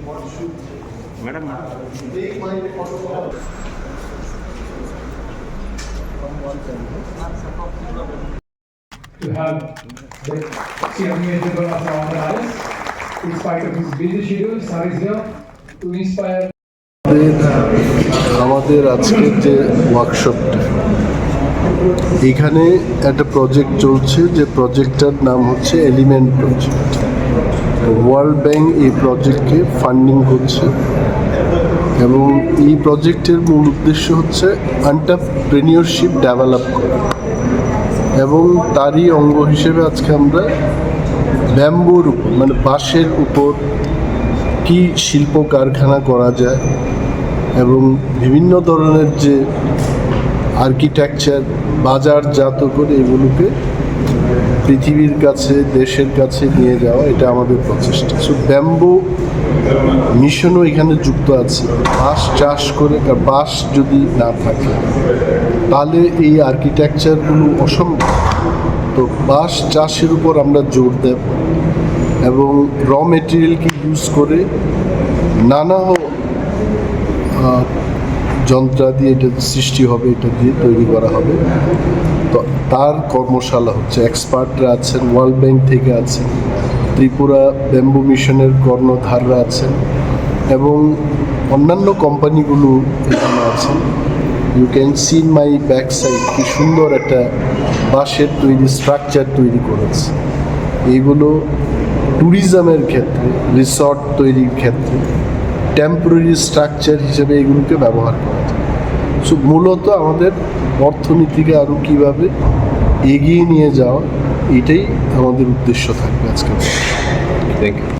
Madam to have the senior general of Ramadan in spite of his busy schedule, Sir is here to inspire. আমাদের আজকের যে ওয়ার্কশপটা, এখানে একটা project চলছে, যে প্রজেক্টটার নাম হচ্ছে এলিমেন্ট প্রজেক্ট। ওয়ার্ল্ড ব্যাংক এই প্রজেক্টকে ফান্ডিং করছে এবং এই প্রজেক্টের মূল উদ্দেশ্য হচ্ছে এন্টারপ্রেনিয়রশিপ ডেভেলপ করা, এবং তারই অঙ্গ হিসেবে আজকে আমরা ব্যাম্বুর উপর মানে বাঁশের উপর কি শিল্প কারখানা করা যায় এবং বিভিন্ন ধরনের যে আর্কিটেকচার বাজারজাত করে এগুলোকে পৃথিবীর কাছে দেশের কাছে নিয়ে যাওয়া, এটা আমাদের প্রচেষ্টা। সো ব্যাম্বু মিশনও এখানে যুক্ত আছে। বাঁশ চাষ করে, বাঁশ যদি না থাকে তাহলে এই আর্কিটেকচারগুলো অসম্ভব। তো বাঁশ চাষের উপর আমরা জোর দেব এবং র মেটেরিয়ালকে ইউজ করে নানা যন্ত্রাদি এটা সৃষ্টি হবে, এটা দিয়ে তৈরি করা হবে। তো তার কর্মশালা হচ্ছে, এক্সপার্টরা আছেন, ওয়ার্ল্ড ব্যাংক থেকে আছেন, ত্রিপুরা ব্যাম্বু মিশনের কর্ণধাররা আছেন এবং অন্যান্য কোম্পানিগুলো এখানে আছেন। You can see my back side কি সুন্দর একটা বাঁশের তৈরি স্ট্রাকচার তৈরি করেছে। এইগুলো ট্যুরিজমের ক্ষেত্রে, রিসর্ট তৈরির ক্ষেত্রে টেম্পোরারি স্ট্রাকচার হিসেবে এগুলোকে ব্যবহার করা যায়। সো মূলত আমাদের অর্থনীতিকে আরও কীভাবে এগিয়ে নিয়ে যাওয়া, এটাই আমাদের উদ্দেশ্য থাকবে আজকে। Thank you.